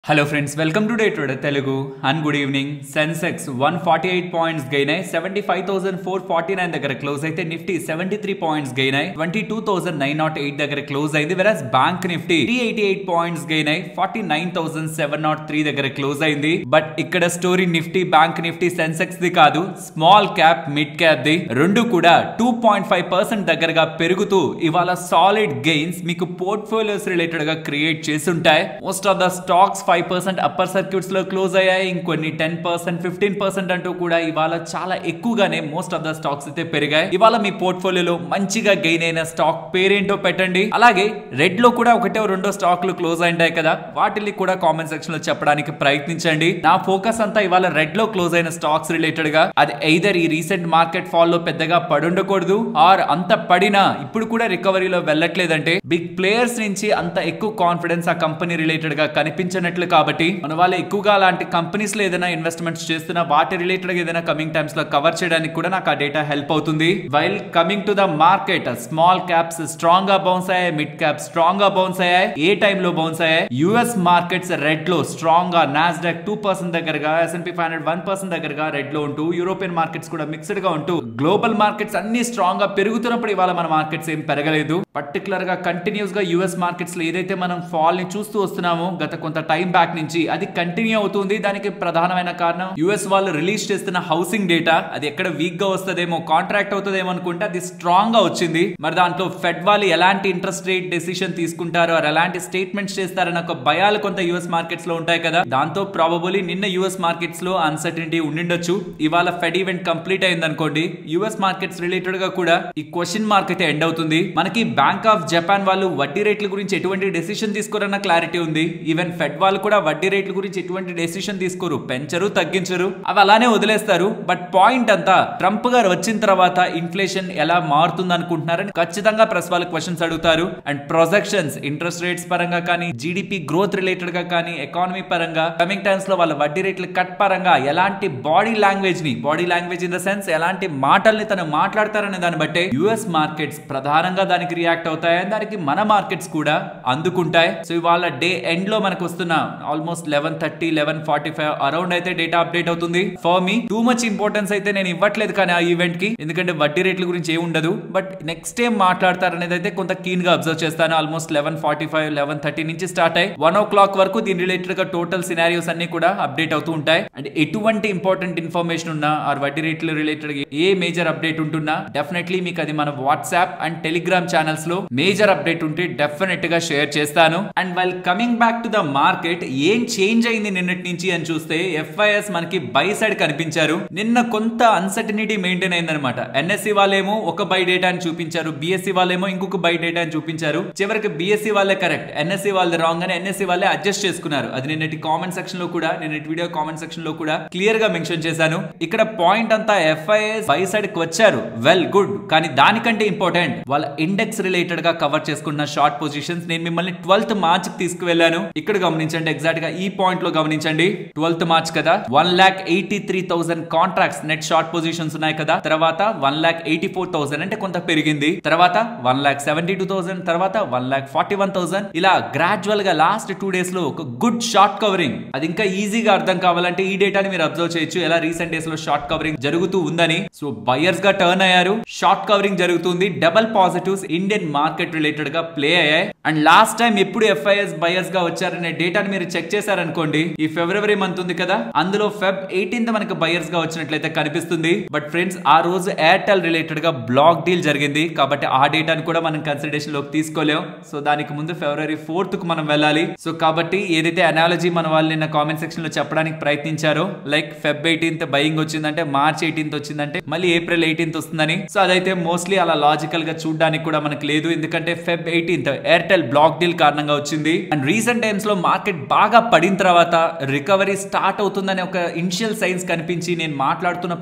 Hello friends, welcome to Day Trader Telugu and good evening. Sensex 148 points gain అయ్యి 75,449 దగ్గర close అయితే Nifty 73 points gain అయ్యి 22,908 దగ్గర close అయింది. Versus bank Nifty 388 points gain అయ్యి 49,703 దగ్గర క్లోజ్ అయింది. బట్ ఇక్కడ స్టోరీ నిఫ్టీ బ్యాంక్ నిఫ్టీ సెన్సెక్స్ ది కాదు, స్మాల్ క్యాప్ మిడ్ క్యాప్ ది రెండు కూడా 2.5% దగ్గరగా పెరుగుతూ ఇవాళ సాలిడ్ గెయిన్స్ మీకు పోర్ట్ఫోలియోస్ రిలేటెడ్ గా క్రియేట్ చేస్తుంటాయి. Most of the stocks 5% upper circuits లో క్లోజ్ అయ్యాయి. ఇంకొన్ని 10%, 15% అంటూ కూడా ఇవాళ చాలా ఎక్కువగానే మోస్ట్ ఆఫ్ ద స్టాక్స్ అయితే పెరిగాయి. ఇవాళ మీ పోర్ట్ఫోలియోలో మంచిగా గెయిన్ అయిన స్టాక్ పేరేంటో పెట్టండి. అలాగే రెడ్ లో కూడా ఒకటో రెండో స్టాక్లు క్లోజ్ అయింటాయి కదా, వాటిని కూడా కామెంట్ సెక్షన్ లో చెప్పడానికి ప్రయత్నించండి. నా ఫోకస్ అంతా ఇవాళ రెడ్ లో క్లోజ్ అయిన స్టాక్స్ రిలేటెడ్ గా, అది ఎయిదర్ ఈ రీసెంట్ మార్కెట్ ఫాల్ లో పెద్దగా పడుండకూడదు, ఆర్ అంత పడినా ఇప్పుడు కూడా రికవరీలో వెళ్ళట్లేదంటే బిగ్ ప్లేయర్స్ నుంచి అంత ఎక్కువ కాన్ఫిడెన్స్ ఆ కంపెనీ రిలేటెడ్ గా కనిపించినట్లు కాబట్టి మన వాళ్ళు ఎక్కువగా అలాంటి కంపెనీస్ లో ఏదైనా ఇన్వెస్ట్మెంట్స్ చేస్తున్నా వాటి రిలేటెడ్ ఏదైనా కమింగ్ టైమ్స్ లో కవర్ చేయడానికి కూడా నాకు ఆ డేటా హెల్ప్ అవుతుంది. While coming to the market, small caps strong గా బౌన్స్ అయ్యాయి, మిడ్ క్యాప్స్ స్ట్రాంగ్ గా బౌన్స్ అయ్యాయి. ఏ టైమ్ లో బౌన్స్ అయ్యాయి? యుఎస్ మార్కెట్స్ రెడ్ లో స్ట్రాంగ్ గా, నాస్డాక్ 2% దగ్గరగా, S&P 500 1% దగ్గరగా రెడ్ లో ఉంటూ, యూరోపియన్ మార్కెట్స్ కూడా మిక్స్డ్ గా ఉంటూ, గ్లోబల్ మార్కెట్స్ అన్ని స్ట్రాంగ్ గా పెరుగుతున్నప్పుడు ఇవాళ మన మార్కెట్స్ ఏం పెరగలేదు. పర్టికులర్ గా కంటిన్యూస్ గా యుఎస్ మార్కెట్స్ లో ఏదైతే మనం ఫాల్ ని చూస్తూ వస్తున్నామో గత కొంత టైం బ్యాక్ నుంచి, అది కంటిన్యూ అవుతుంది. దానికి ప్రధానమైన కారణం యుఎస్ వాళ్ళు రిలీజ్ చేస్తున్న హౌసింగ్ డేటా. అది ఎక్కడ వీక్ గా వస్తుందేమో, కాంట్రాక్ట్ అవుతుందేమో అనుకుంటే అది స్ట్రాంగ్ గా వచ్చింది. మరి దాంట్లో ఫెడ్ వాళ్ళు ఎలాంటి ఇంట్రెస్ట్ రేట్ డెసిషన్ తీసుకుంటారో, ఎలాంటి స్టేట్మెంట్స్ చేస్తారన్న ఒక భయాలు కొంత యుఎస్ మార్కెట్స్ లో ఉంటాయి కదా. దాంతో ప్రాబబుల్లీ నిన్న యుఎస్ మార్కెట్స్ లో అన్సర్టనిటీ ఉండిండొచ్చు. ఇవాళ ఫెడ్ ఈవెంట్ కంప్లీట్ అయింది అనుకోండి, యుఎస్ మార్కెట్స్ రిలేటెడ్ గా కూడా ఈ క్వశ్చన్ మార్క్ అయితే ఎండ్ అవుతుంది. మనకి బ్యాంక్ ఆఫ్ జపాన్ వాళ్ళు వడ్డీ రేట్ల గురించి ఎటువంటి డెసిషన్ తీసుకోరన్న క్లారిటీ ఉంది. ఈవెన్ ఫెడ్ వాళ్ళు కూడా వడ్డీ రేట్ల గురించి ఎటువంటి డెసిషన్ తీసుకోరు, పెంచరు తగ్గించరు, అవి అలానే వదిలేస్తారు. బట్ పాయింట్ అంతా ట్రంప్ గారు వచ్చిన తర్వాత ఇన్ఫ్లేషన్ ఎలా మారుతుంది అనుకుంటున్నారని ఖచ్చితంగా ప్రెస్ వాళ్ళు క్వశ్చన్స్ అడుగుతారు. అండ్ ప్రొజెక్షన్స్ ఇంట్రెస్ట్ రేట్స్ పరంగా కానీ, జీడిపి గ్రోత్ రిలేటెడ్ గా కానీ, ఎకానమీ పరంగా, కమింగ్ టైమ్స్ లో వాళ్ళ వడ్డీ రేట్ల కట్ పరంగా ఎలాంటి body language in the sense ఎలాంటి మాటల్ని తను మాట్లాడతారనే దాన్ని బట్టే యుఎస్ మార్కెట్స్ ప్రధానంగా దానికి రియాక్ట్ అవుతాయి. దానికి మన మార్కెట్స్ కూడా అందుకుంటాయి. సో ఇవాళ డే ఎండ్ లో మనకు వస్తున్న ఆల్మోస్ట్ 11:30, 11:45 అరౌండ్ అయితే డేటా అప్డేట్ అవుతుంది. For me too much importance అయితే నేను ఇవ్వట్లేదు కానీ ఆ ఈవెంట్ కి, ఎందుకంటే వడ్డీ రేట్ల గురించి ఏమి ఉండదు. బట్ నెక్స్ట్ ఏం మాట్లాడతారనేది అయితే కొంత కీన్ గా అబ్జర్వ్ చేస్తాను. ఆల్మోస్ట్ 11:45, 11:30 నుంచి స్టార్ట్ అయ్యి 1 o'clock వరకు దీని రిలేటెడ్ గా టోటల్ సినారియోస్ అన్ని కూడా అప్డేట్ అవుతూ ఉంటాయి. అండ్ ఎటువంటి ఇంపార్టెంట్ ఇన్ఫర్మేషన్ ఉన్నా ఆర్ వడ్డీ రేట్ల రిలేటెడ్ ఏ మేజర్ అప్డేట్ ఉంటున్నా డెఫినెట్లీ మీకు అది మన వాట్సాప్ అండ్ టెలిగ్రామ్ ఛానల్స్ లో మేజర్ అప్డేట్ ఉంటే డెఫినెట్ గా షేర్ చేస్తాను. And while coming back to the market, ఏం చేంజ్ అయింది నిన్నటి నుంచి అని చూస్తే FIS మనకి బై సైడ్ కనిపించారు. నిన్న కొంత అన్సర్టనిటీ మెయింటైన్ అయిందనమాట. NSE వాళ్ళేమో ఒక బై డేటా అని చూపించారు, BSE వాళ్ళేమో ఇంకొక బై డేటా అని చూపించారు. చివరికి BSE వాళ్ళే కరెక్ట్, NSE వాళ్ళది రాంగ్ అని NSE వాళ్ళే అడ్జస్ట్ చేసుకున్నారు. అది నిన్నటి కామెంట్ సెక్షన్ లో కూడా, నిన్నటి వీడియో కామెంట్ సెక్షన్ లో కూడా క్లియర్ గా మెన్షన్ చేశాను. ఇక్కడ పాయింట్ అంతా FIS బై సైడ్ కి వచ్చారు, వెల్ గుడ్. కానీ దానికంటే ఇంపార్టెంట్ వాళ్ళ ఇండెక్స్ రిలేటెడ్ గా కవర్ చేసుకున్న షార్ట్ పొజిషన్స్. నేను మిమ్మల్ని 12th మార్చ్ కి తీసుకువెళ్ళాను. ఇక్కడ గమనించండి, ఎగ్జాక్ట్ గా ఈ పాయింట్ లో గమనించండి. 12th మార్చ్ కదా, 1,83,000 కాంట్రాక్ట్స్ నెట్ షార్ట్ పొజిషన్స్ ఉన్నాయి కదా. తర్వాత 1,84,000 అంటే కొంత పెరిగింది. తర్వాత 1,72,000, తర్వాత 1,41,000. ఇలా గ్రాడ్యువల్ గా లాస్ట్ 2 days లో ఒక గుడ్ షార్ట్ కవరింగ్. అది ఇంకా ఈజీగా అర్థం కావాలంటే ఈ డేటాని మీరు అబ్జర్వ్ చేయొచ్చు, ఎలా రీసెంట్ డేస్ లో షార్ట్ కవరింగ్ జరుగుతూ ఉందని. సో బయర్స్ గా టర్న్ అయ్యారు, షార్ట్ కవరింగ్ జరుగుతుంది, double positives Indian market related గా ప్లే అయ్యాయి. అండ్ లాస్ట్ టైం ఎప్పుడు FIS బయర్స్ గా వచ్చారనే డేటాని మీరు చెక్ చేశారనుకోండి, ఈ ఫిబ్రవరి మంత్ ఉంది కదా, అందులో Feb 18th మనకు బయర్స్ గా వచ్చినట్లయితే కనిపిస్తుంది. బట్ ఫ్రెండ్స్, ఆ రోజు ఎయిర్టెల్ రిలేటెడ్ గా బ్లాక్ డీల్ జరిగింది కాబట్టి ఆ డేటాని కూడా మనం కన్సిడరేషన్ లోకి తీసుకోలేం. సో దానికి ముందు February 4th కు మనం వెళ్ళాలి. సో కాబట్టి ఏదైతే అనాలజీ మన వాళ్ళు నిన్న కామెంట్ సెక్షన్ లో చెప్పడానికి ప్రయత్నించారో, లైక్ Feb 18th బయింగ్ వచ్చిందంటే March 18th వచ్చిందంటే మళ్ళీ April 18th వస్తుందని, సో అదైతే మోస్ట్లీ అలా లాజికల్ గా చూడడానికి కూడా మనకు లేదు. ఎందుకంటే Feb 18th Airtel black deal కారణంగా వచ్చింది. అండ్ రీసెంట్ టైమ్స్ లో మార్కెట్ బాగా పడిన తర్వాత రికవరీ స్టార్ట్ అవుతుందనే ఒక ఇనిషియల్ సైన్స్ కనిపించి నేను మాట్లాడుతున్న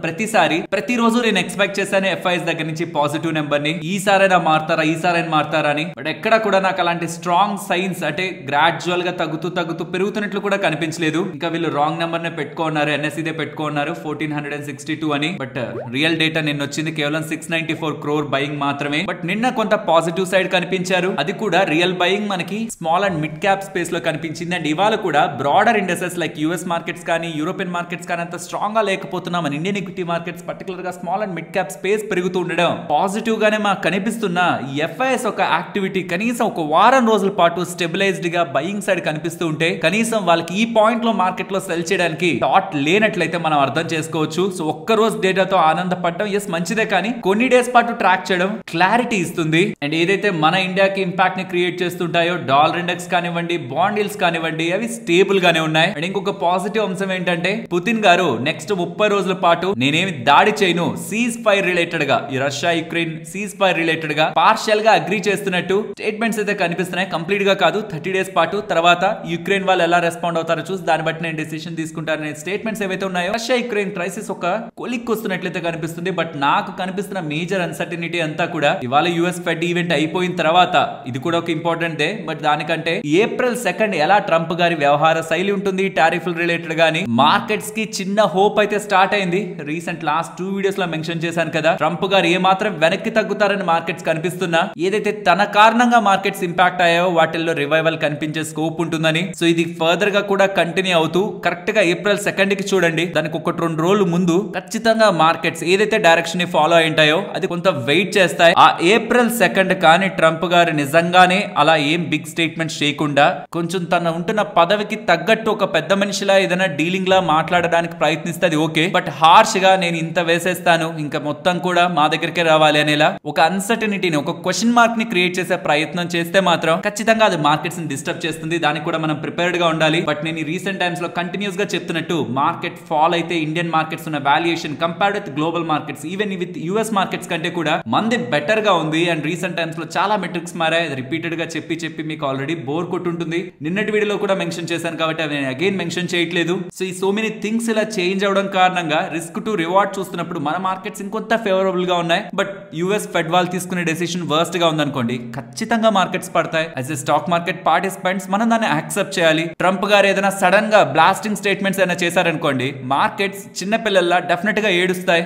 ప్రతిరోజు నేను ఎక్స్పెక్ట్ చేశాను FIS దగ్గర నుంచి పాజిటివ్ నెంబర్ ని, ఈసారైనా మారుతారా అని. బట్ ఎక్కడ కూడా నాకు అలాంటి స్ట్రాంగ్ సైన్స్ అంటే గ్రాడ్యువల్ గా తగ్గుతూ పెరుగుతున్నట్లు కూడా కనిపించలేదు. ఇంకా వీళ్ళు రాంగ్ నెంబర్ నే పెట్టుకున్నారు, NSE దే పెట్టుకున్నారు 1462 అని. బట్ రియల్ డేటా నిన్న వచ్చింది కేవలం 694 crore బయింగ్ మాత్రమే. బట్ నిన్న కొంత పాజిటివ్ సైడ్ కనిపించారు. అది కూడా రియల్ బయింగ్ మనకి small and mid cap space లో కనిపించింది. అండ్ ఇవాళ కూడా broader indices like US markets కానీ యూరోపియన్ మార్కెట్స్ కానీ అంత స్ట్రాంగ్ గా లేకపోతున్నా మన ఇండియన్ ఈక్విటీ మార్కెట్స్ పర్టికులర్ గా small and mid cap space పెరుగుతూ ఉండడం పాజిటివ్ గానే మాకు కనిపిస్తున్న ఎఫ్ఐఎస్ ఒక యాక్టివిటీ కనీసం ఒక వారం రోజుల పాటు స్టెబిలైజ్డ్ గా బయింగ్ సైడ్ కనిపిస్తూ ఉంటే కనీసం వాళ్ళకి ఈ పాయింట్ లో మార్కెట్ లో సెల్ చేయడానికి డాట్ లేనట్లయితే మనం అర్థం చేసుకోవచ్చు. సో ఒక్క రోజు డేటాతో ఆనందపడడం ఎస్ మంచిదే, కానీ కొన్ని డేస్ పాటు ట్రాక్ చేయడం క్లారిటీ ఇస్తుంది. అండ్ ఏదైతే మన ఇండియాకి ఇంపాక్ట్ ని క్రియేట్ చేస్తుంటాయో డాలర్ ఇండెక్స్ కానివ్వండి, బాండ్ ఈల్డ్స్ కానివ్వండి, అవి స్టేబుల్ గానే ఉన్నాయి. అండ్ ఇంకొక పాజిటివ్ అంశం ఏంటంటే పుతిన్ గారు నెక్స్ట్ 30 రోజుల పాటు నేనేమి దాడి చేయను, సీజ్ ఫైర్ రిలేటెడ్ గా ఈ Russia Ukraine cease fire related గా పార్షియల్ గా అగ్రీ చేస్తున్నట్టు స్టేట్మెంట్స్ అయితే కనిపిస్తున్నాయి. కంప్లీట్ గా కాదు, 30 డేస్ పాటు తర్వాత యుక్రెయిన్ వాళ్ళు ఎలా రెస్పాండ్ అవుతారో చూసి దాన్ని బట్టి నేను డిసిషన్ తీసుకుంటారనే స్టేట్మెంట్స్ ఏవైతే ఉన్నాయో రష్యా యుక్రెయిన్ క్రైసిస్ ఒక కొలిక్ వస్తున్నట్లయితే కనిపిస్తుంది. బట్ నాకు కనిపిస్తున్న మేజర్ అన్సర్టనిటీ అంతా కూడా ఇవాళ యుఎస్ ఫెడ్ ఈవెంట్ అయిపోయిన తర్వాత, ఇది కూడా ఒక ఇంపార్టెంట్ డే. బట్ దానికంటే ఏప్రిల్ 2 ఎలా ట్రంప్ గారి వ్యవహార శైలి ఉంటుంది టారిఫ్ రిలేటెడ్ గానీ మార్కెట్స్ కి చిన్న హోప్ అయితే స్టార్ట్ అయింది. రీసెంట్ లాస్ట్ 2 వీడియోస్ లో మెన్షన్ చేశాను కదా, ట్రంప్ గారు ఏ మాత్రం వెనక్కి తగ్గుతారని మార్కెట్స్ కనిపిస్తున్నా ఏదైతే తన కారణంగా మార్కెట్స్ ఇంపాక్ట్ అయ్యాయో వాటిల్లో రివైవల్ కనిపించే స్కోప్ ఉంటుందని. సో ఇది ఫర్దర్ గా కూడా కంటిన్యూ అవుతూ కరెక్ట్ గా ఏప్రిల్ 2 కి చూడండి, దానికి 1-2 రోజులు ముందు ఖచ్చితంగా మార్కెట్స్ ఏదైతే డైరెక్షన్ ని ఫాలో అయింటాయో అది కొంత వెయిట్ చేస్తాయి. ఆ ఏప్రిల్ 2 కానీ ట్రంప్ గారు నిజంగానే అలా ఏం బిగ్ స్టేట్మెంట్స్ చేయకుండా కొంచెం తన ఉంటున్న పదవికి తగ్గట్టు ఒక పెద్ద మనిషిలా ఏదైనా డీలింగ్ లా మాట్లాడడానికి ప్రయత్నిస్తే అది ఓకే. బట్ హార్ష్ గా నేను ఇంత వేసేస్తాను ఇంకా మొత్తం కూడా మా దగ్గరికే రావాలి అనేలా ఒక అన్సర్టనిటీని, ఒక క్వశ్చన్ మార్క్ ని క్రియేట్ చేసే ప్రయత్నం చేస్తే మాత్రం ఖచ్చితంగా అది మార్కెట్స్ ని డిస్టర్బ్ చేస్తుంది. దానికి కూడా మనం ప్రిపేర్డ్ గా ఉండాలి. బట్ నేను ఈ రీసెంట్ టైమ్స్ లో కంటిన్యూస్ గా చెప్తున్నట్టు మార్కెట్ ఫాల్ అయితే ఇండియన్ మార్కెట్స్ ఉన్న valuation compared with global markets even with US markets కంటే కూడా మంది బెటర్ గా ఉంది. అండ్ రీసెంట్ టైమ్స్ లో చాలా మెట్రిక్స్ మారాయి. రిపీటెడ్ గా చెప్పి మీకు ఆల్రెడీ బోర్ కొట్టుంటుంది. నిన్నటి వీడియోలో కూడా మెన్షన్ చేశాను కాబట్టి అవి నేను అగైన్ మెన్షన్ చేయట్లేదు. సో మెనీ థింగ్స్ ఇలా చేంజ్ అవడం కారణంగా రిస్క్ టు రివార్డ్ చూస్తున్నప్పుడు మన మార్కెట్స్ ఇంకొంత ఫేవరబుల్ గా ఉన్నాయి. బట్ యుఎస్ ఫెడ్ వాళ్ళు తీసుకునే డెసిషన్ వర్స్ట్ గా ఉందనుకోండి, ఖచ్చితంగా మార్కెట్స్ పడతాయి. As a stock market participants మనం దాన్ని యాక్సెప్ట్ చేయాలి. ట్రంప్ గారు ఏదైనా సడన్ గా బ్లాస్టింగ్ స్టేట్మెంట్స్ అయినా చేశారనుకోండి, మార్కెట్స్ చిన్న పిల్లల్లా డెఫినెట్ గా ఏడుస్తాయి,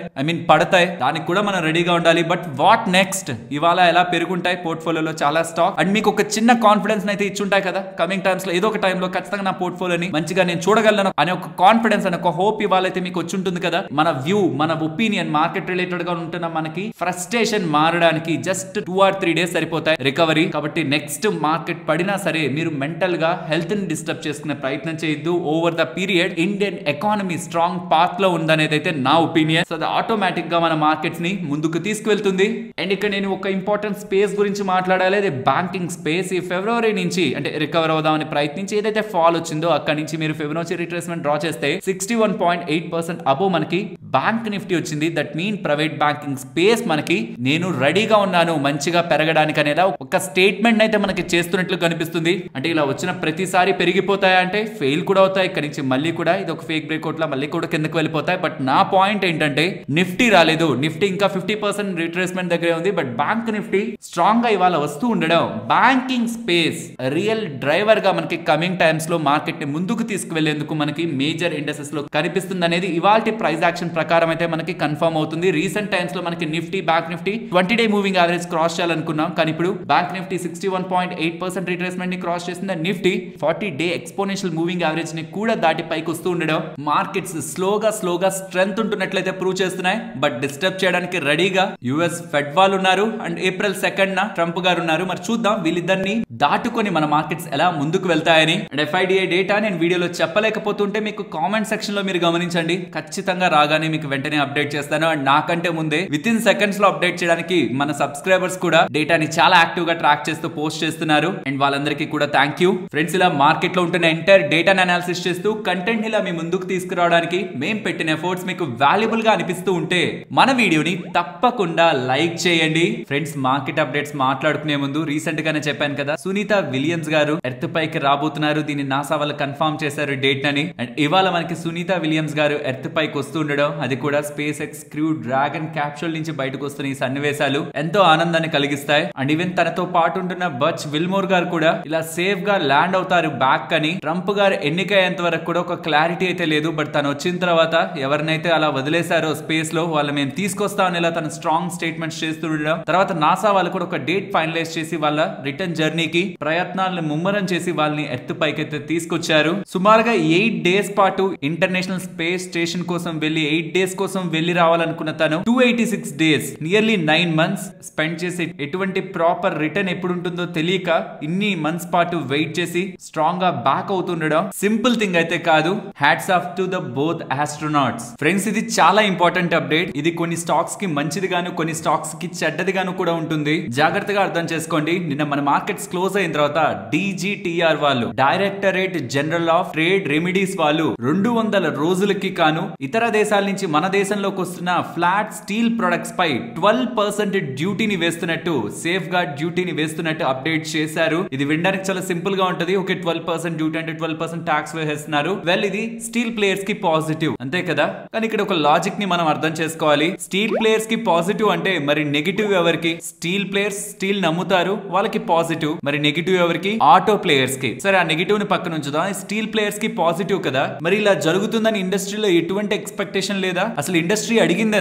పడతాయి. దానికి కూడా మనం రెడీగా ఉండాలి. But what next? ఇవాళ ఎలా పెరుగుంటాయి పోర్ట్ఫోలియోలో చాలా స్టాక్. అండ్ మీకు ఒక చిన్న కాన్ఫిడెన్స్ అయితే ఇచ్చుంటాయి కదా, కమింగ్ టైమ్స్ లో ఏదో ఒక టైంలో ఖచ్చితంగా నా పోర్ట్ఫోలియోని మంచిగా నేను చూడగలను అనే ఒక కాన్ఫిడెన్స్ అనే ఒక హోప్ ఇవాళ అయితే మీకు వచ్చి ఉంటుంది కదా. మన వ్యూ, మన ఒపీనియన్ మార్కెట్ రిలేటెడ్ గా ఉంటున్న మనకి ఫ్రస్ట్రేషన్ మారడానికి జస్ట్ 2 or 3 డేస్ సరిపోతాయి రికవరీ. కాబట్టి నెక్స్ట్ మార్కెట్ పడినా సరే మీరు మెంటల్ గా హెల్త్ ని డిస్టర్బ్ చేసుకునే ప్రయత్నం చేయొద్దు. Over the period Indian economy strong path లో ఉందనేది అయితే నా ఒపీనియన్. సో అది ఆటోమేటిక్ గా మన మార్కెట్స్ ని ముందుకు తీసుకువెళ్తుంది. అండ్ ఇక్కడ నేను ఒక ఇంపార్టెంట్ స్పేస్ గురించి మాట్లాడాలి, అది బ్యాంకింగ్ స్పేస్. ఈ ఫిబ్రవరి నుంచి అంటే రికవర్ అవుదామని ప్రయత్నించి ఏదైతే ఫాల్ వచ్చిందో అక్కడి నుంచి మీరు ఫిబొనాచి రిట్రేస్మెంట్ డ్రా చేస్తే 61.8% అబోవ్ మనకి బ్యాంక్ నిఫ్టీ వచ్చింది. That mean private banking space మనకి నేను రెడీగా ఉన్నాను మంచిగా పెరగడానికి అనేలా ఒక స్టేట్మెంట్ అయితే మనకి చేస్తున్నట్లు కనిపిస్తుంది. అంటే ఇలా వచ్చిన ప్రతిసారి పెరిగిపోతాయి అంటే ఫెయిల్ కూడా అవుతాయి. ఇక్కడి నుంచి మళ్ళీ కూడా ఇది ఒక ఫేక్ బ్రేక్అవుట్ లా మళ్ళీ కూడా కిందకి వెళ్ళిపోతాయి. బట్ నా పాయింట్ ఏంటంటే నిఫ్టీ రాలేదు, నిఫ్టీ ఇంకా 50% రిట్రేస్మెంట్ దగ్గరే ఉంది. బట్ బ్యాంక్ నిఫ్టీ స్ట్రాంగ్ గా ఇవాళ వస్తూ ఉండడం బ్యాంకింగ్ స్పేస్ రియల్ డ్రైవర్ గా మనకి కమింగ్ టైమ్స్ లో మార్కెట్ ని ముందుకు తీసుకువెళ్లేందుకు మనకి మేజర్ ఇండెసెస్ లో కనిపిస్తుంది అనేది ఇవాల్టి ప్రైస్ యాక్షన్ ప్రకారం అయితే మనకి కన్ఫర్మ్ అవుతుంది. రీసెంట్ టైమ్స్ లో మనకి Nifty, bank Nifty 20-day moving average cross చేయాలనుకున్నాం, కానీ ఇప్పుడు బ్యాంక్ నిఫ్టీ 61.8% రిట్రేస్మెంట్ ని క్రాస్ చేసింది. Nifty 40-day exponential moving average ని కూడా దాటి పైకి వస్తూ ఉండడం మార్కెట్స్ స్లోగా స్ట్రెంగ్త్ ఉంటున్నట్లయితే ప్రూవ్ చేస్తున్నాయి. బట్ డిస్టర్బ్ చేయడానికి రెడీగా యుఎస్ ఫెడ్ వాళ్ళు ఉన్నారు అండ్ ఏప్రిల్ 2 ట్రంప్ గారు ఉన్నారు. మరి చూద్దాం వీళ్ళిద్దరిని దాటుకొని మన మార్కెట్స్ ఎలా ముందుకు వెళ్తాయని. అండ్ FIDI డేటా నేను వీడియోలో చెప్పలేకపోతుంటే మీకు కామెంట్ సెక్షన్ లో మీరు గమనించండి, ఖచ్చితంగా రాగానే మీకు వెంటనే అప్డేట్ చేస్తాను. అండ్ నాకంటే ముందే వితిన్ సెకండ్స్ లో అప్డేట్ చేయడానికి మన సబ్స్క్రైబర్స్ కూడా డేటాని చాలా యాక్టివ్ గా ట్రాక్ చేస్తూ పోస్ట్ చేస్తున్నారు. అండ్ వాళ్ళందరికీ కూడా థ్యాంక్ యూ ఫ్రెండ్స్. ఇలా మార్కెట్ లో ఉంటున్న ఎంటైర్ డేటాని అనాలిసిస్ చేస్తూ కంటెంట్ ఇలా మీ ముందుకు తీసుకురావడానికి మేము పెట్టిన ఎఫర్ట్స్ మీకు వాల్యుబుల్ గా అనిపిస్తూ ఉంటే మన వీడియోని తప్పకుండా లైక్ చేయండి. ఫ్రెండ్స్ మార్కెట్ అప్డేట్స్ మాట్లాడుకునే ముందు రీసెంట్ గానే చెప్పాను కదా, సునీత విలియమ్స్ గారు ఎర్త్ పైకి రాబోతున్నారు. దీన్ని నాసా వాళ్ళు కన్ఫర్మ్ చేశారు డేట్ అని. అండ్ ఇవాళ మనకి సునీత విలియమ్స్ గారు ఎర్త్ పైకి వస్తూ ఉండడం, అది కూడా space X crew dragon capsule నుంచి బయటకు వస్తున్న ఈ సన్నివేశాలు ఎంతో ఆనందాన్ని కలిగిస్తాయి. అండ్ ఈవెన్ తనతో పాటు ఉంటున్న బచ్ విల్మోర్ గారు కూడా ఇలా సేఫ్ గా ల్యాండ్ అవుతారు బ్యాక్ అని. ట్రంప్ గారు ఎన్నికయ్యేంత వరకు కూడా ఒక క్లారిటీ అయితే లేదు. బట్ తను వచ్చిన తర్వాత ఎవరినైతే అలా వదిలేశారో స్పేస్ లో వాళ్ళు మేము తీసుకొస్తామని ఇలా తన స్ట్రాంగ్ స్టేట్మెంట్స్ చేస్తూ ఉండడం, తర్వాత నాసా వాళ్ళు కూడా ఒక డేట్ ఫైనలైజ్ చేసి వాళ్ళ రిటర్న్ జర్నీకి ప్రయత్నాలను ముమ్మరం చేసి వాళ్ళని ఎర్త్ పైకైతే తీసుకొచ్చారు. సుమారుగా 8 days పాటు ఇంటర్నేషనల్ స్పేస్ స్టేషన్ కోసం వెళ్లి 8 days కోసం వెళ్లి రావాలనుకున్న తను 286 days నియర్లీ 9 months స్పెండ్ చేసి ఎటువంటి ప్రాపర్ రిటర్న్ ఎప్పుడు ఉంటుందో తెలియక ఇన్ని మంత్స్ పాటు వెయిట్ చేసి స్ట్రాంగ్ గా బ్యాక్ అవుతుండడం సింపుల్ థింగ్ అయితే కాదు. Hats off to the both astronauts. Friends, ఇది చాలా ఇంపార్టెంట్ అప్డేట్. ఇది కొన్ని స్టాక్స్ కి మంచిది గాను కొన్ని స్టాక్స్ కి చెడ్డది గాను కూడా ఉంటుంది. జాగ్రత్తగా అర్థం చేసుకోండి. నిన్న మన మార్కెట్స్ క్లోజ్ అయిన తర్వాత DGTR వాళ్ళు, directorate general of trade remedies వాళ్ళు 200 రోజులకి కాను ఇతర దేశాల నుంచి మన దేశంలోకి వస్తున్న ఫ్లాట్ స్టీల్ ప్రొడక్ట్స్ పై 12% డ్యూటీని వేస్తున్నట్టు, సేఫ్ గార్డ్ డ్యూటీని వేస్తున్నట్టు అప్డేట్ చేశారు. ఇది వినడానికి చాలా సింపుల్ గా ఉంటది. ఓకే, 12% డ్యూటీ అంటే 12% ట్యాక్స్ వేస్తున్నారు. వెల్, ఇది స్టీల్ ప్లేయర్స్ కి పాజిటివ్, అంతే కదా. కానీ ఇక్కడ ఒక లాజిక్ ని మనం అర్థం చేసుకోవాలి. స్టీల్ ప్లేయర్స్ కి పాజిటివ్ అంటే మరి నెగిటివ్ ఎవరికి? స్టీల్ ప్లేయర్స్ స్టీల్ నమ్ముతారు, వాళ్ళకి పాజిటివ్. మరి నెగిటివ్ ఎవరికి? ఆటో ప్లేయర్స్ కి. సరే, ఆ నెగిటివ్ ని పక్కన ఉంచుదాం. స్టీల్ ప్లేయర్స్ కి పాజిటివ్ కదా. మరి ఇలా జరుగుతుందని ఇండస్ట్రీలో ఎటువంటి ఎక్స్పెక్టేషన్ లేదా? అసలు ఇండస్ట్రీ అడిగింది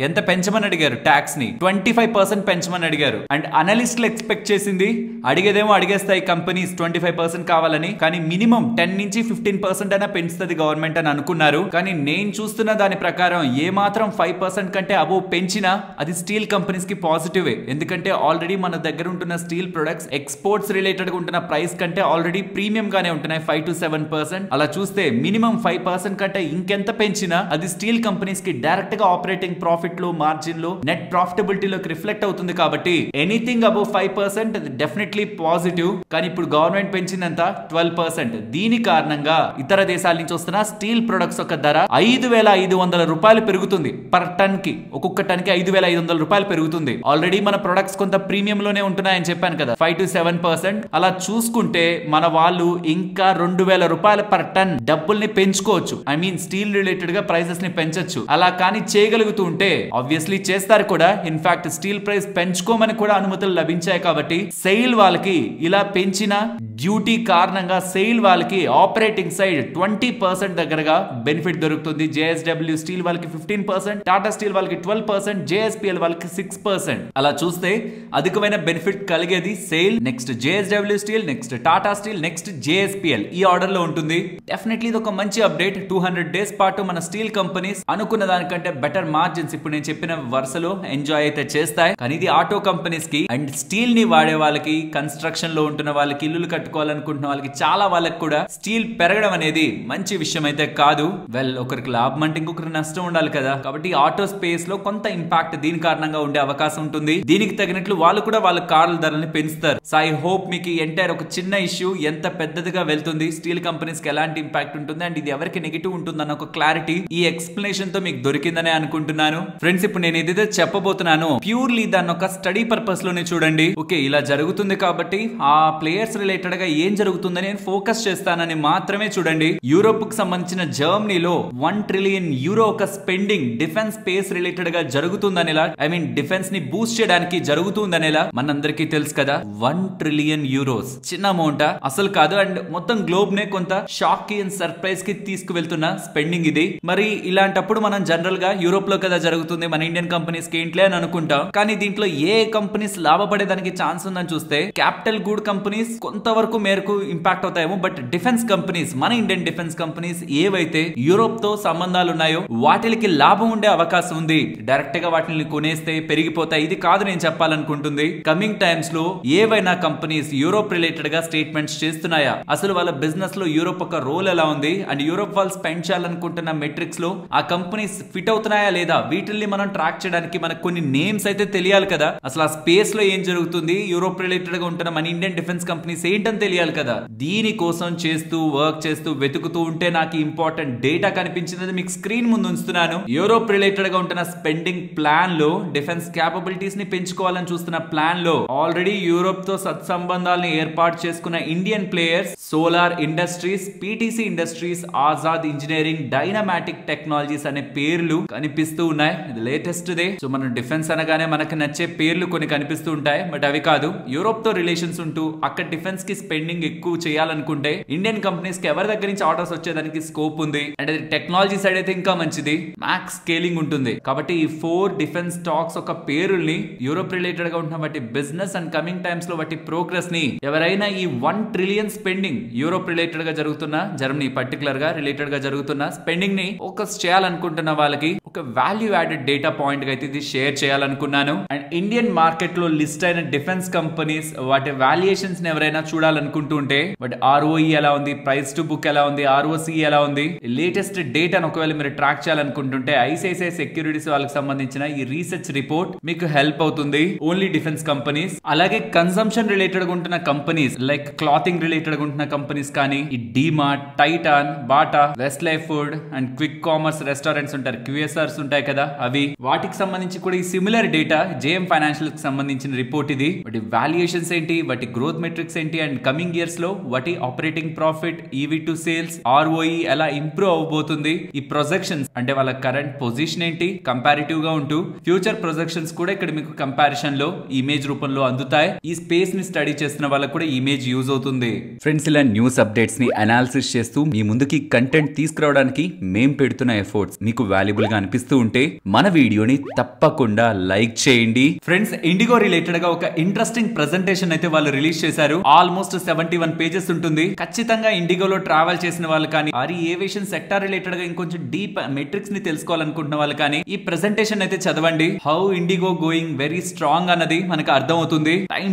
ఎంత పెంచమని అడిగారు? ట్యాక్స్ ని 25% పెంచమని అడిగారు. అండ్ అనలిస్టులు ఎక్స్పెక్ట్ చేసింది అడిగేదేమో అడిగేస్తాయి కంపెనీస్ 25% కావాలని, కానీ మినిమం 10 నుంచి 15% అయినా పెంచుతుంది గవర్నమెంట్ అని అనుకున్నారు. కానీ నేను చూస్తున్న దాని ప్రకారం ఏ మాత్రం 5% కంటే అబోవ్ పెంచినా అది స్టీల్ కంపెనీస్ కి పాజిటివే. ఎందుకంటే ఆల్రెడీ మన దగ్గర ఉంటున్న స్టీల్ ప్రొడక్ట్స్ ఎక్స్పోర్ట్స్ రిలేటెడ్ గా ఉంటున్న ప్రైస్ కంటే ఆల్రెడీ ప్రీమియం గానే ఉంటున్నాయి, 5 to 7%. అలా చూస్తే మినిమం 5% కంటే ఇంకెంత పెంచినా అది స్టీల్ కంపెనీస్ కి డైరెక్ట్ గా ఆపరేటింగ్ ప్రాఫిట్ లో, మార్జిన్ లో, నెట్ ప్రాఫిటబిలిటీలోకి రిఫ్లెక్ట్ అవుతుంది. కాబట్టి ఎనీథింగ్ అబోవ్ 5% అది డెఫినెట్లీ పాజిటివ్. కానీ ఇప్పుడు గవర్నమెంట్ పెంచిందంత 12%. దీని కారణంగా ఇతర దేశాల నుంచి వస్తున్న స్టీల్ ప్రొడక్ట్స్ యొక్క ధర 5,500 రూపాయలు పెరుగుతుంది పర్ టన్ కి. ఒక్కొక్క టన్ కి 5,500 రూపాయలు పెరుగుతుంది. ఆల్రెడీ మన ప్రొడక్ట్స్ కొంత ప్రీమియం లోనే ఉంటున్నాయని చెప్పాను కదా, 5 to 7%. అలా చూసుకుంటే మన వాళ్ళు ఇంకా 2,000 రూపాయల పర్ టన్ డబ్బుల్ని పెంచుకోవచ్చు. ఐ మీన్ స్టీల్ రిలేటెడ్ గా ప్రైసెస్ ని పెంచొచ్చు. అలా కానీ చేయగలుగుతూ ఉంటే ఆబ్వియస్లీ చేస్తారు కూడా. ఇన్ఫాక్ట్ స్టీల్ ప్రైస్ పెంచుకోమని కూడా అనుమతులు లభించాయి. కాబట్టి సెయిల్ వాళ్ళకి ఇలా పెంచిన డ్యూటీ కారణంగా సెయిల్ వాళ్ళకి ఆపరేటింగ్ సైడ్ 20% దగ్గరగా బెనిఫిట్ దొరుకుతుంది. JSW స్టీల్ వాళ్ళకి 15%, టాటా స్టీల్ వాళ్ళకి 12%, JSPL వాళ్ళకి 6%. అలా చూస్తే అధికమైన బెనిఫిట్ కలిగేది SAIL, next JSW steel, next Tata steel, next JSPL. ఈ ఆర్డర్ లో ఉంటుంది. డెఫినెట్లీ ఇది ఒక మంచి అప్డేట్. 200 days పాటు మన స్టీల్ కంపెనీస్ అనుకున్న దానికంటే బెటర్ మార్జిన్స్ ఇప్పుడు నేను చెప్పిన వరుసలో ఎంజాయ్ అయితే చేస్తాయి. కానీ ఇది ఆటో కంపెనీస్ కి అండ్ స్టీల్ ని వాడే వాళ్ళకి, కన్స్ట్రక్షన్ లో ఉంటున్న వాళ్ళకి, ఇల్లులు కట్టుకోవాలనుకుంటున్న వాళ్ళకి, చాలా వాళ్ళకి కూడా స్టీల్ పెరగడం అనేది మంచి విషయం అయితే కాదు. వెల్, ఒకరికి లాభం అంటే ఇంకొకరికి నష్టం ఉండాలి కదా. కాబట్టి ఆటో స్పేస్ లో కొంత ఇంపాక్ట్ దీని కారణంగా ఉండే అవకాశం ఉంటుంది. దీనికి తగినట్లు వాళ్ళు కూడా వాళ్ళ కార్ల ధరల్ని పెంచుతారు. సో ఐ హోప్ మీకు ఎంటైర్ ఒక చిన్న ఇష్యూ ఎంత పెద్దదిగా వెళ్తుంది, స్టీల్ కంపెనీస్ కి ఎలాంటి ఇంపాక్ట్ ఉంటుంది అండ్ ఇది ఎవరికి నెగిటివ్ ఉంటుందన్న ఒక క్లారిటీ ఈ ఎక్స్ప్లెనేషన్ తో మీకు దొరికిందనే అనుకుంటున్నాను. ఫ్రెండ్స్, ఇప్పుడు నేను ఏదైతే చెప్పబోతున్నానో ప్యూర్లీ దాన్ని ఒక స్టడీ పర్పస్ లోనే చూడండి. ఓకే, ఇలా జరుగుతుంది కాబట్టి ఆ ప్లేయర్స్ రిలేటెడ్ గా ఏం జరుగుతుందని నేను ఫోకస్ చేస్తానని మాత్రమే చూడండి. యూరోప్ కు సంబంధించిన జర్మనీలో 1 trillion euro ఒక స్పెండింగ్ డిఫెన్స్ స్పేస్ రిలేటెడ్ గా జరుగుతుందనేలా, ఐ మీన్ డిఫెన్స్ ని బూస్ట్ చేయడానికి జరుగుతుందనేలా మనందరికీ తెలుసు కదా. 1 trillion euros చిన్న అమౌంట్ అసలు కాదు. అండ్ మొత్తం గ్లోబ్ నే కొంత షాక్ కి అండ్ సర్ప్రైజ్ కి తీసుకువెళ్తున్న స్పెండింగ్ ఇది. మరి ఇలాంటప్పుడు మనం జనరల్ గా యూరోప్ లో కదా జరుగుతుంది, మన ఇండియన్ కంపెనీస్ కి ఏంట్లే అని అనుకుంటాం. కానీ దీంట్లో ఏ కంపెనీస్ లాభపడేదానికి ఛాన్స్ ఉందని చూస్తే క్యాపిటల్ గుడ్ కంపెనీస్ కొంతవరకు మేరకు ఇంపాక్ట్ అవుతాయేమో. బట్ డిఫెన్స్ కంపెనీస్, మన ఇండియన్ డిఫెన్స్ కంపెనీస్ ఏవైతే యూరోప్ తో సంబంధాలు ఉన్నాయో వాటికి లాభం ఉండే అవకాశం ఉంది. డైరెక్ట్ గా వాటిని కొనేస్తే పెరిగిపోతాయి. ఇది కాదు నేను చెప్పాలనుకుంటుంది. కమింగ్ టైమ్స్ లో ఏవైనా కంపెనీస్ యూరోప్ రిలేటెడ్ గా స్టేట్మెంట్స్ చేస్తున్నాయా, అసలు వాళ్ళ బిజినెస్ లో యూరోప్ ఒక రోల్ ఎలా ఉంది అండ్ యూరోప్ వాళ్ళు స్పెండ్ చేయాలనుకుంటున్న మెట్రిక్స్ లో ఆ కంపెనీస్ ఫిట్ అవుతున్నాయా లేదా, వీటిల్ని మనం ట్రాక్ చేయడానికి మనకు కొన్ని నేమ్స్ అయితే తెలియాలి కదా. అసలు ఆ స్పేస్ లో ఏం జరుగుతుంది, యూరోప్ రిలేటెడ్ గా ఉంటున్న మన ఇండియన్ డిఫెన్స్ కంపెనీస్ ఏంటని తెలియాలి కదా. దీని కోసం చేస్తూ వర్క్ చేస్తూ వెతుకుతూ ఉంటే నాకు ఇంపార్టెంట్ డేటా కనిపించింది, మీకు స్క్రీన్ ముందు ఉంచుతున్నాను. యూరోప్ రిలేటెడ్ గా ఉంటున్న స్పెండింగ్ ప్లాన్ లో డిఫెన్స్ క్యాపబిలిటీస్ ని పెంచుకోవాలని చూస్తున్న ప్లాన్ లో ఆల్రెడీ యూరోప్ తో సత్సంబంధాలను ఏర్పాటు చేసుకున్న Indian players solar industries, PTC industries, Azad engineering, Dynamatic technologies అనే పేర్లు కనిపిస్తూ ఉన్నాయి. ఇది లేటెస్ట్ దే. సో మనం డిఫెన్స్ అనగానే మనకు నచ్చే పేర్లు కొన్ని కనిపిస్తూ ఉంటాయి. బట్ అవి కాదు. యూరోప్ తో రిలేషన్స్ ఉంటూ అక్కడ డిఫెన్స్ కి స్పెండింగ్ ఎక్కువ చేయాలనుకుంటే ఇండియన్ కంపెనీస్ కి ఎవరి దగ్గర నుంచి ఆర్డర్స్ వచ్చేదానికి స్కోప్ ఉంది. అండ్ అది టెక్నాలజీ సైడ్ అయితే ఇంకా మంచిది, మ్యాక్స్ స్కేలింగ్ ఉంటుంది. కాబట్టి ఈ 4 డిఫెన్స్ స్టాక్స్ ఒక పేరుల్ని యూరోప్ రిలేటెడ్ గా ఉంటున్న వాటి బిజినెస్ అండ్ కమింగ్ టైమ్స్ లో వాటి ప్రోగ్రెస్ ని ఎవరైనా ఈ 1 ట్రిలియన్ స్పెండింగ్ యూరోప్ రిలేటెడ్ గా జరుగుతున్న, జర్మనీ పర్టికులర్ గా రిలేటెడ్ గా జరుగుతున్న స్పెండింగ్ ని ఫోకస్ చేయాలనుకుంటున్న వాళ్ళకి ఒక వాల్యూ యాడెడ్ డేటా పాయింట్ గా అయితే ఇది షేర్ చేయాలనుకున్నాను. అండ్ ఇండియన్ మార్కెట్ లో లిస్ట్ అయిన డిఫెన్స్ కంపెనీస్ వాటి వాల్యుయేషన్స్ ని ఎవరైనా చూడాలనుకుంటుంటే వాటి ROE ఎలా ఉంది, ప్రైస్ టు బుక్ ఎలా ఉంది, ROCE ఎలా ఉంది, లేటెస్ట్ డేటాను ఒకవేళ మీరు ట్రాక్ చేయాలనుకుంటుంటే ICICI సెక్యూరిటీస్ వాళ్ళకి సంబంధించిన ఈ రీసెర్చ్ రిపోర్ట్ మీకు హెల్ప్ అవుతుంది. ఓన్లీ డిఫెన్స్ కంపెనీస్, అలాగే కన్సంప్షన్ రిలేటెడ్ గా ఉంటున్న కంపెనీస్ లైక్ క్లాతింగ్ రిలేటెడ్ గా ఉంటున్న కంపెనీస్ కానీ ఈ DMart, Titan, Bata, west life food and quick commerce restaurants ఉంటారు, QSRs ఉంటాయి కదా, అవి వాటికి సంబంధించి కూడా ఈ సిమిలర్ డేటా JM ఫైనాన్షియల్ కి సంబంధించిన రిపోర్ట్ ఇది. వాటి వాల్యుయేషన్స్ ఏంటి, వాటి గ్రోత్ మెట్రిక్స్ ఏంటి అండ్ కమింగ్ ఇయర్స్ లో వాటి operating profit, EV to sales, ROE ఎలా ఇంప్రూవ్ అవబోతుంది, ఈ ప్రొజెక్షన్స్ అంటే వాళ్ళ కరెంట్ పొజిషన్ ఏంటి కంపారిటివ్ గా ఉంటూ ఫ్యూచర్ ప్రొజెక్షన్స్ కూడా ఇక్కడ మీకు కంపారిజన్ లో ఇమేజ్ రూపంలో అందుతాయి. ఈ స్పేస్ ని స్టడీ చేస్తున్న వాళ్ళకి కూడా ఇమేజ్ యూజ్ అవుతుంది. ఫ్రెండ్స్, ఇలా న్యూస్ అప్డేట్స్ ని అనాలిసిస్ చేస్తూ మీ ముందుకి కంటెంట్ తీసుకురావడానికి మేం పెడుతున్న ఎఫర్ట్స్ మీకు వాల్యుబుల్ గా అనిపిస్తూ ఉంటే మన వీడియోని తప్పకుండా లైక్ చేయండి. ఫ్రెండ్స్, ఇండిగో రిలేటెడ్ గా ఒక ఇంట్రెస్టింగ్ ప్రెజెంటేషన్ అయితే వాళ్ళు రిలీజ్ చేశారు. ఆల్మోస్ట్ 71 పేజెస్ ఉంటుంది. ఖచ్చితంగా ఇండిగోలో ట్రావెల్ చేసిన వాళ్ళు కానీ ఏవియేషన్ సెక్టార్ రిలేటెడ్ గా ఇంకొంచెం డీప్ మెట్రిక్స్ ని తెలుసుకోవాలనుకుంటున్న వాళ్ళు కానీ ఈ ప్రెజెంటేషన్ అయితే చదవండి. How IndiGo going very strong అన్నది మనకు అర్థం అవుతుంది. టైం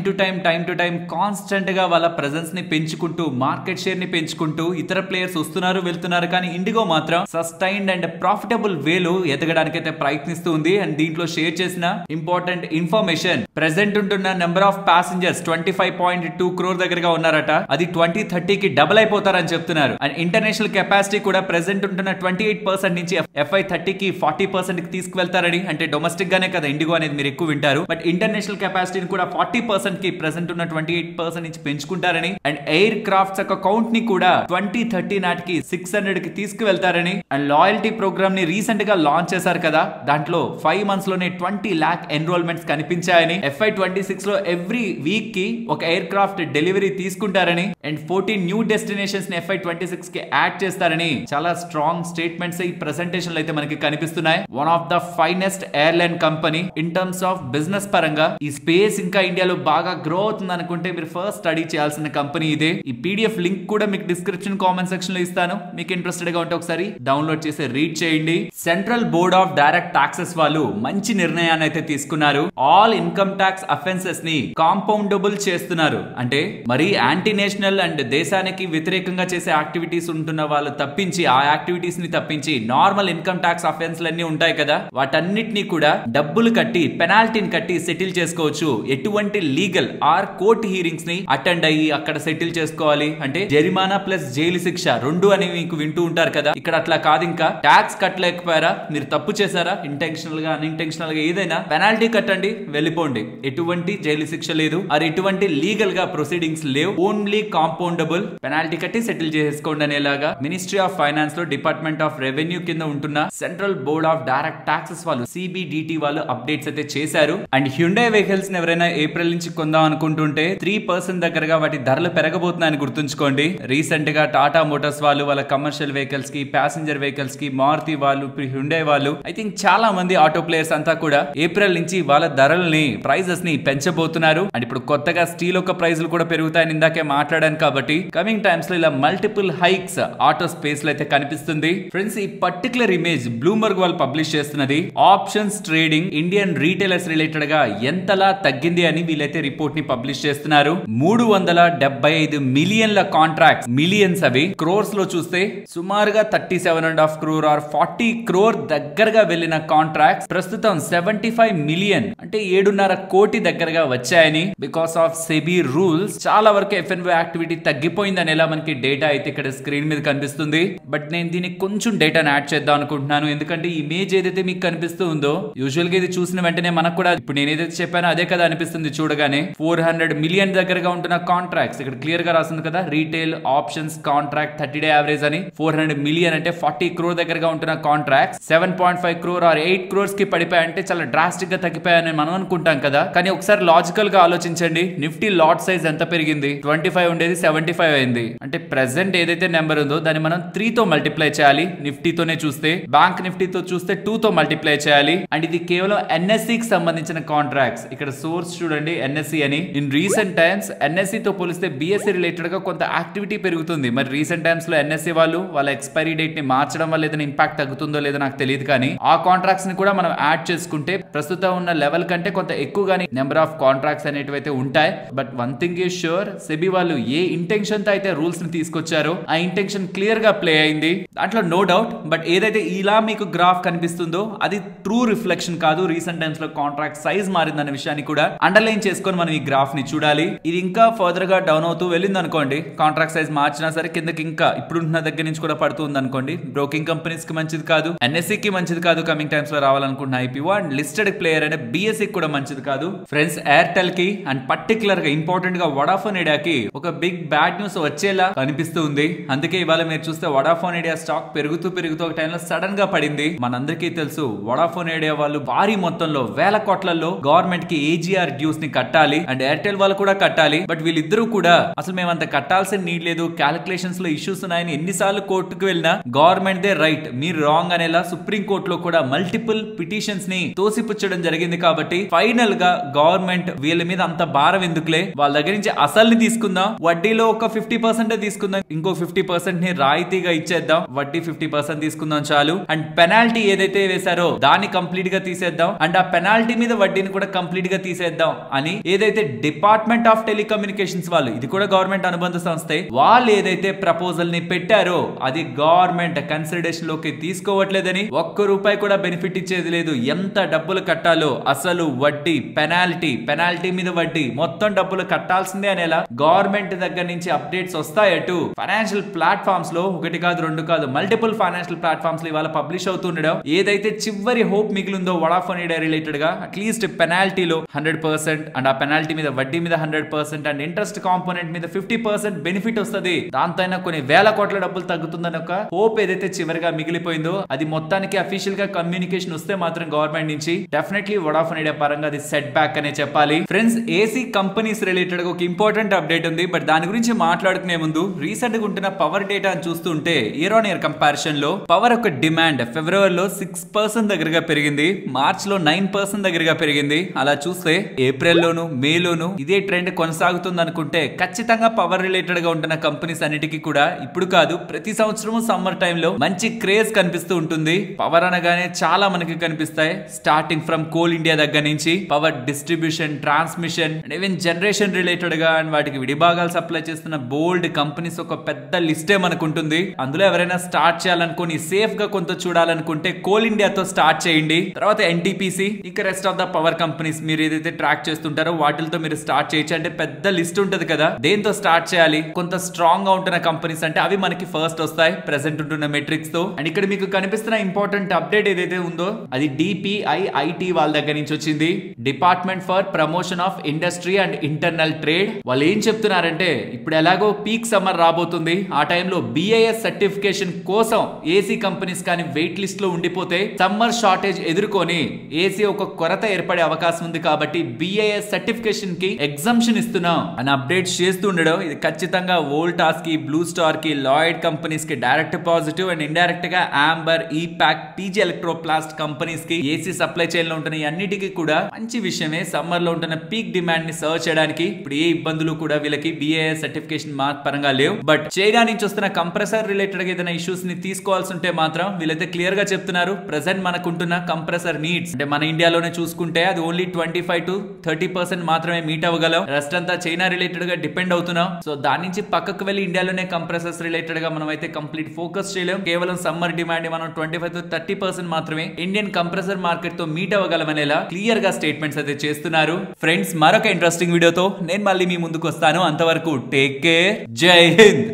టు టైం కాన్స్టెంట్ గా వాళ్ళ ప్రెజెన్స్ ని పెంచుకుంటూ, మార్కెట్ షేర్ ని పెంచుకుంటూ, ఇతర ప్లేయర్స్ వస్తున్నారు వెళ్తున్నారు కానీ ఇండిగో మాత్రం సస్టైన్డ్ అండ్ ప్రాఫిటబుల్ వేలో ఎదగడానికి అయితే ప్రయత్నిస్తూ ఉంది. అండ్ దీంట్లో షేర్ చేసిన ఇంపార్టెంట్ ఇన్ఫర్మేషన్, ప్రెసెంట్ ఉంటున్న నెంబర్ ఆఫ్ ప్యాసింజర్స్ 25.2 crore దగ్గరగా ఉన్నారట. అది 2030 కి డబుల్ అయిపోతారని చెప్తున్నారు. అండ్ ఇంటర్నేషనల్ కెపాసిటీ కూడా ప్రెసెంట్ ఉంటున్న 28% నుంచి FY30 కి 40% కి తీసుకువెళ్తారని. అంటే డొమెస్టిక్ గానే కదా ఇండిగో అనేది మీరు ఎక్కువ వింటారు, బట్ ఇంటర్నేషనల్ కెపాసిటీని కూడా 40% కి ప్రెసెంట్ ఉన్న 28% నుంచి పెంచుకుంటారని. అండ్ ఎయిర్ క్రాఫ్ట్స్ యొక్క కౌంట్ ని కూడా 2030 నాటికి 600 కి తీసుకువెళ్తారని. అండ్ లాయల్టీ ప్రోగ్రామ్ ని రీసెంట్ గా లాంచ్ చేశారు కదా, దాంట్లో 5 months లోనే 20 lakh ఎన్రోల్మెంట్స్ కనిపించాయని. FY26 లో ఎవ్రీ వీక్ కి ఒక ఎయిర్ క్రాఫ్ట్ డెలివరీ తీసుకుంటారని. అండ్ 14 న్యూ డెస్టినేషన్స్ ని FY26 కి యాడ్ చేస్తారని చాలా స్ట్రాంగ్ స్టేట్మెంట్స్ ఈ ప్రెజెంటేషన్ లో అయితే మనకి కనిపిస్తున్నాయి. One of the finest airline company in terms of business పరంగా. ఈ స్పేస్ ఇంకా ఇండియాలో బాగా గ్రో అవుతుంది అనుకుంటే మీరు ఫస్ట్ స్టడీ చేయాల్సిన కంపెనీ ఇదే. ఈ PDF లింక్ కూడా మీకు డిస్క్రిప్షన్ కామెంట్ సెక్షన్ లో ఇస్తాను. మీకు ఇంట్రెస్టెడ్ గా ఉంటే ఒకసారి డౌన్లోడ్ చేసి రీడ్ చేయండి. Central board of direct taxes వాళ్ళు మంచి నిర్ణయాన్ని అయితే తీసుకున్నారు. ఆల్ ఇన్కమ్ ట్యాక్స్ అఫెన్సెస్ ని కాంపౌండబుల్ చేస్తున్నారు. అంటే మరి యాంటీ నేషనల్ అండ్ దేశానికి వ్యతిరేకంగా చేసే యాక్టివిటీస్ ఉంటున్న వాళ్ళు తప్పించి, ఆ యాక్టివిటీస్ ని తప్పించి నార్మల్ ఇన్కమ్ ట్యాక్స్ అఫెన్స్ లన్నీ ఉంటాయి కదా, వాటన్నిటిని కూడా డబ్బులు కట్టి, పెనాల్టీని కట్టి సెటిల్ చేసుకోవచ్చు. ఎటువంటి లీగల్ ఆర్ కోర్ట్ హీరింగ్స్ ని అటెండ్ అయ్యి అక్కడ సెటిల్ చేసుకోవాలి. అంటే జరిమానా ప్లస్ జైలు శిక్ష 2 అని మీకు వింటూ ఉంటారు కదా, ఇక్కడ అట్లా కాదు. ఇంకా ట్యాక్స్ కట్టలేకపోయారా, మీరు తప్పు చేశారా, ఇంటెన్షనల్ గా అన్ఇంటెన్షనల్ గా ఏదైనా పెనాల్టీ కట్టండి, వెళ్ళిపోండి. ఎటువంటి జైలు శిక్ష లేదు, আর ఎటువంటి లీగల్ గా ప్రొసీడింగ్స్ లేవు. ఓన్లీ కాంపౌండబుల్, పెనాల్టీ కట్టి సెటిల్ చేసుకోండి అనేలాగా మినిస్ట్రీ ఆఫ్ ఫైనాన్స్ లో డిపార్ట్మెంట్ ఆఫ్ రెవెన్యూ కింద ఉంటున్న central board of direct taxes వాళ్ళు CBDT వాళ్ళు అప్డేట్స్ అయితే చేశారు. అండ్ హ్యుండై వెహికల్స్ ని ఎవరైనా ఏప్రిల్ నుంచి కొందాం అనుకుంటుంటే 3% దగ్గరగా వాటి ధరలు పెరగబోతున్నాయని గుర్తుంచుకోండి. రీసెంట్ గా టాటా మోటార్స్ వాళ్ళు వాళ్ళ కమర్షియల్ వెహికల్స్ కి, ప్యాసింజర్ వెహికల్స్ కి, మారుతి వాళ్ళు, హ్యుండై వాళ్ళు, ఐ థింక్ చాలా మంది ఆటో ప్లేయర్స్ అంతా కూడా ఏప్రిల్ నుంచి వాళ్ళ ధరల్ని, ప్రైజెస్ ని పెంచబోతున్నారు. అండ్ ఇప్పుడు కొత్తగా స్టీల్ యొక్క ప్రైజులు కూడా పెరుగుతాయని ఇందాకే మాట్లాడాను కాబట్టి కమింగ్ టైమ్స్ లో ఇలా మల్టిపుల్ హైక్స్ ఆటో స్పేస్ లో అయితే కనిపిస్తుంది. ఫ్రెండ్స్, ఈ పర్టికులర్ ఇమేజ్ బ్లూంబర్గ్ వాళ్ళు పబ్లిష్ చేస్తున్నది. Options trading Indian retailers related గా ఎంతలా తగ్గింది అని వీళ్ళైతే రిపోర్ట్ ని పబ్లిష్ చేస్తున్నారు. 375 మిలియన్ల కాంట్రాక్ట్స్, మిలియన్స్ అవి క్రోర్స్ లో చూస్తే సుమారుగా 37.5 crore ఆర్ 40 crore దగ్గరగా వెళ్ళిన కాంట్రాక్ట్స్ ప్రస్తుతం 75 మిలియన్ అంటే 7.5 కోటి దగ్గరగా వచ్చాయని. బికాస్ ఆఫ్ సెబీ రూల్స్ చాలా వరకు FNO యాక్టివిటీ తగ్గిపోయింది అనేలా మనకి డేటా అయితే ఇక్కడ స్క్రీన్ మీద కనిపిస్తుంది. బట్ నేను దీనికి కొంచెం డేటాను యాడ్ చేద్దాం అనుకుంటున్నాను. ఎందుకంటే ఇమేజ్ ఏదైతే మీకు కనిపిస్తూ ఉందో, యూజువల్ గా ఇది చూసిన వెంటనే మనకు కూడా ఇప్పుడు నేను ఏదైతే చెప్పానో అదే కదా అనిపిస్తుంది చూడగానే. 400 మిలియన్ దగ్గరగా ఉంటున్న కాంట్రాక్ట్స్ ఇక్కడ క్లియర్ గా రాస్తుంది కదా, retail options contract 30-day average అని. 400 మిలియన్ అంటే 40 crore దగ్గరగా ఉంటున్న కాంట్రాక్ట్స్ 7.5 crore ఆర్ 8 crores కి పడిపోయాయంటే చాలా డ్రాస్టిక్ గా తగ్గిపోయాయని మనం అనుకుంటాం కదా. కానీ ఒకసారి లాజికల్ గా ఆలోచించండి. నిఫ్టీ లాట్ సైజ్ ఎంత పెరిగింది? 25 ఉండేది 75 అయింది. అంటే ప్రెసెంట్ ఏదైతే నెంబర్ ఉందో దాన్ని మనం 3 తో మల్టిప్లై చేయాలి. నిఫ్టీతోనే చూస్తే, బ్యాంక్ నిఫ్టీతో చూస్తే 2 తో మల్టిప్లై చేయాలి. అండ్ ఇది కేవలం ఎన్ఎస్సి కి సంబంధించిన కాంట్రాక్ట్స్. ఇక్కడ సోర్స్ చూడండి, ఎన్ఎస్సి అని. ఇన్ రీసెంట్ టైమ్స్ ఎన్ఎస్సి తో పోలిస్తే బిఎస్సి రిలేటెడ్ గా కొంత యాక్టివిటీ పెరుగుతుంది. మరి రీసెంట్ టైమ్స్ లో ఎన్ఎస్సి వాళ్ళ ఎక్స్పైరీ డేట్ ని మార్చడం వల్ల ఏదైనా ఇంపాక్ట్ తగ్గుతుందో లేదో నాకు తెలియదు. కానీ ఆ కాంట్రాక్ట్స్ ని కూడా మనం యాడ్ చేసుకుంటే ప్రస్తుతం ఉన్న లెవెల్ కంటే కొంత ఎక్కువగానే నెంబర్ ఆఫ్ కాంట్రాక్ట్స్ అనేటివి అయితే ఉంటాయి. But one thing is sure, SEBI వాళ్ళు ఏ ఇంటెన్షన్ తో అయితే రూల్స్ ని తీసుకొచ్చారో ఆ ఇంటెన్షన్ క్లియర్ గా ప్లే అయింది, దాంట్లో నో డౌట్. బట్ ఏదైతే ఇలా మీకు గ్రాఫ్ కనిపిస్తుందో అది ట్రూ రిఫ్లెక్షన్ కాదు. రీసెంట్ టైమ్స్ లో కాంట్రాక్ట్ సైజ్ మారిందన్న విషయాన్ని కూడా అండర్లైన్ చేసుకొని మనం ఈ గ్రాఫ్ ని చూడాలి. ఇది ఇంకా ఫర్దర్ గా డౌన్ అవుతూ వెళ్ళింది అనుకోండి, కాంట్రాక్ట్ సైజ్ మార్చినా సరే కిందకి ఇంకా ఇప్పుడున్న దగ్గర నుంచి కూడా పడుతుంది అనుకోండి, బ్రోకింగ్ కంపెనీస్ కి మంచిది కాదు, ఎన్ఎస్సి కి మంచిది కాదు. కమింగ్ టైమ్స్ లో రావాలనుకుంటున్న ఐపీఓ అండ్ లిస్టెడ్ ప్లేయర్ అనే బిఎస్సి కూడా మంచిది కాదు. ఫ్రెండ్స్, ఎయిర్టెల్ కి అండ్ పర్టికులర్ గా ఇంపార్టెంట్ గా వడాఫోన్ ఐడియాకి ఒక బిగ్ బ్యాడ్ న్యూస్ వచ్చేలా కనిపిస్తూ ఉంది. అందుకే ఇవాళ మీరు చూస్తే వడాఫోన్ ఐడియా స్టాక్ పెరుగుతూ ఒక టైంలో సడన్ గా పడింది. మనందరికీ తెలుసు వడాఫోన్ ఐడియా వాళ్ళు భారీ మొత్తంలో వేల కోట్లలో గవర్నమెంట్ కి ఏజీఆర్ డ్యూస్ ని కట్టాలి అండ్ ఎయిర్టెల్ వాళ్ళు కూడా కట్టాలి. బట్ వీళ్ళిద్దరూ కూడా అసలు మేము అంత కట్టాల్సిన నీడ్ లేదు, క్యాలిక్యులేషన్స్ లో ఇష్యూస్ ఉన్నాయని ఎన్నిసార్లు కోర్టుకు వెళ్ళినా గవర్నమెంట్ దే రైట్, మీరు రాంగ్ అనేలా సుప్రీం కోర్టులో కూడా మల్టిపుల్ పిటిషన్స్ ని తోసిపుచ్చడం జరిగింది. కాబట్టి ఫైనల్ గా గవర్నమెంట్ వీళ్ళ మీద అంత భారం ఎందుకులే, వాళ్ళ దగ్గర నుంచి అసల్ని తీసుకుందాం, వడ్డీలో ఒక 50% తీసుకుందాం, ఇంకో 50% ని రాయితీగా ఇచ్చేద్దాం, వడ్డీ 50% తీసుకుందాం చాలు. అండ్ పెనాల్టీ ఏదైతే వేశారో దాన్ని కంప్లీట్ గా తీసేద్దాం అండ్ ఆ పెనాల్టీ మీద వడ్డీని కూడా కంప్లీట్ గా తీసేద్దాం అని ఏదైతే డిపార్ట్మెంట్ ఆఫ్ టెలికమ్యూనికేషన్స్ వాళ్ళు, ఇది కూడా గవర్నమెంట్ అనుబంధ సంస్థే, వాళ్ళు ఏదైతే ప్రపోజల్ ని పెట్టారో అది గవర్నమెంట్ కన్సిడరేషన్ లోకి తీసుకోవట్లేదని, ఒక్క రూపాయి కూడా బెనిఫిట్ ఇచ్చేది లేదు. ఎంత డబ్బులు కట్టాలో అసలు, వడ్డీ, పెనాల్టీ మీద వడ్డీ, మొత్తం డబ్బులు కట్టాల్సిందే అనేలా గవర్నమెంట్ దగ్గర నుంచి అప్డేట్స్ వస్తాయటు ఫైనాన్షియల్ ప్లాట్ఫామ్స్ లో, ఒకటి కాదు రెండు కాదు మల్టిపుల్ ఫైనాన్షియల్ ప్లాట్ఫామ్స్ లో ఇవాళ పబ్లిష్ అవుతుండడం. ఏదైతే చివరి హోప్ మిగిలిందో వడాఫోన్ ఐడియా రిలేటెడ్ గా అట్లీస్ట్ పెనాల్టీలో 100% అండ్ ఆ పెనాల్టీ మీద వడ్డీ మీద 100% అండ్ ఇంట్రెస్ట్ కాంపోనెంట్ మీద 50% బెనిఫిట్ వస్తుంది, దాంతో అయినా కొన్ని వేల కోట్ల డబ్బులు తగ్గుతుందని ఒక హోప్ ఏదైతే చివరిగా మిగిలిపోయిందో అది మొత్తానికి అఫీషియల్ గా కమ్యూనికేషన్ వస్తే మాత్రం గవర్నమెంట్ నుంచి డెఫినెట్లీ వడాఫోన్ ఐడియా పరంగా అది సెట్ బ్యాక్ అనే చెప్పాలి. ఫ్రెండ్స్, ఏసీ కంపెనీస్ రిలేటెడ్ గా ఒక ఇంపార్టెంట్ అప్డేట్ ఉంది. బట్ దాని గురించి మాట్లాడుకునే ముందు రీసెంట్ గా ఉంటున్న పవర్ డేటా అని చూస్తుంటే ఇయర్ ఆన్ ఇయర్ కంపారిజన్ లో పవర్ యొక్క డిమాండ్ ఫిబ్రవరిలో 6% దగ్గరగా పెరిగింది, మార్చ్ లో 9% దగ్గరగా పెరిగింది. అలా చూస్తే ఏప్రిల్ లోను మే లోను ఇదే ట్రెండ్ కొనసాగుతుంది అనుకుంటే ఖచ్చితంగా పవర్ రిలేటెడ్ గా ఉంటున్న కంపెనీస్ అన్నిటికీ కూడా ఇప్పుడు కాదు ప్రతి సంవత్సరం సమ్మర్ టైమ్ లో మంచి క్రేజ్ కనిపిస్తూ ఉంటుంది. పవర్ అనగానే చాలా మనకి కనిపిస్తాయి, స్టార్టింగ్ ఫ్రమ్ కోల్ ఇండియా దగ్గర నుంచి power distribution, transmission and even generation related గా అండ్ వాటికి విడిభాగాలు సప్లై చేస్తున్న బోల్డ్ కంపెనీస్ ఒక పెద్ద లిస్టే మనకుంటుంది. అందులో ఎవరైనా స్టార్ట్ చేయాలనుకుని సేఫ్ గా కొంత చూడాలనుకుంటే కోల్ ఇండియాతో స్టార్ట్ చేయండి. తర్వాత ఎన్టీపీసీ, ఇంకా rest of the power companies మీరు ఏదైతే ట్రాక్ చేస్తుంటారో వాటితో మీరు స్టార్ట్ చేయొచ్చు. అంటే పెద్ద లిస్ట్ ఉంటది కదా, దేంతో స్టార్ట్ చేయాలి, కొంత స్ట్రాంగ్ గా ఉంటున్న కంపెనీస్ అంటే అవి మనకి ఫస్ట్ వస్తాయి ప్రెసెంట్ ఉంటున్న మెట్రిక్స్ తో. అండ్ ఇక్కడ మీకు కనిపిస్తున్న ఇంపార్టెంట్ అప్డేట్ ఏదైతే ఉందో అది డిపిఐఐటి వాళ్ళ దగ్గర నుంచి వచ్చింది, department for promotion of industry and internal trade. వాళ్ళు ఏం చెప్తున్నారంటే ఇప్పుడు ఎలాగో పీక్ సమ్మర్ రాబోతుంది, ఆ టైంలో బిఐఎస్ సర్టిఫికేషన్ కోసం ఏసీ కంపెనీస్ కానీ వెయిట్ లిస్ట్ లో ఉండిపోతే సమ్మర్ షార్టేజ్ ఎదుర్కొని ఏసీ ఒక కొరత ఏర్పడే అవకాశం ఉంది. కాబట్టి బిఐఎస్ సర్టిఫికేషన్ కి ఎగ్జంప్షన్ ఇస్తున్నాం అని అప్డేట్స్ చేస్తూ ఉండడం ఇది ఖచ్చితంగా వోల్టాస్ కి, బ్లూ స్టార్ కి, లాయిడ్ కంపెనీస్ కి డైరెక్ట్ పాజిటివ్ అండ్ ఇండైరెక్ట్ గా ఆంబర్, ఈపాక్, టీజీ ఎలక్ట్రోప్లాస్ట్ కంపెనీస్ కి ఏసీ సప్లై చైన్ లో ఉంటున్న అన్నిటికీ కూడా మంచి విషయమే. సమ్మర్ లో ఉంటున్న పీక్ డిమాండ్ ని సర్వ్ చేయడానికి ఇప్పుడు ఏ ఇబ్బందులు కూడా వీళ్ళకి బిఐఎస్ సర్టిఫికేషన్ మార్క్ పరంగా లేవు. బట్ చైనా నుంచి వస్తున్న కంప్రెసర్ రిలేటెడ్ గా ఏదైనా ఇష్యూస్ ని తీసుకోవాల్సి ఉంటే మాత్రం వీళ్ళైతే క్లియర్ గా చెప్తున్నారు ప్రెసెంట్ మనకుంటున్న కంప్రెసర్ నీడ్స్ అంటే మన ఇండియాలోనే చూసుకుంటే అది ఓన్లీ 25 to 30% మాత్రమే మీట్ అవ్వగలం, రెస్ట్ అంతా చైనా రిలేటెడ్ గా డిపెండ్ అవుతున్నాం. సో దాని నుంచి పక్కకు వెళ్ళి ఇండియాలోనే కంప్రెసర్స్ రిలేటెడ్ గా మనం అయితే కంప్లీట్ ఫోకస్ చేయలేం. కేవలం సమ్మర్ డిమాండ్ మనం 25 to 30% మాత్రమే ఇండియన్ కంప్రెసర్ మార్కెట్ తో మీట్ అవ్వగలం అనేలా క్లియర్ గా స్టేట్మెంట్స్ అయితే చేస్తున్నారు. ఫ్రెండ్స్, మరొక ఇంట్రెస్టింగ్ వీడియోతో నేను మళ్ళీ మీ ముందుకు వస్తాను. అంతవరకు టేక్ కేర్, జై హింద్.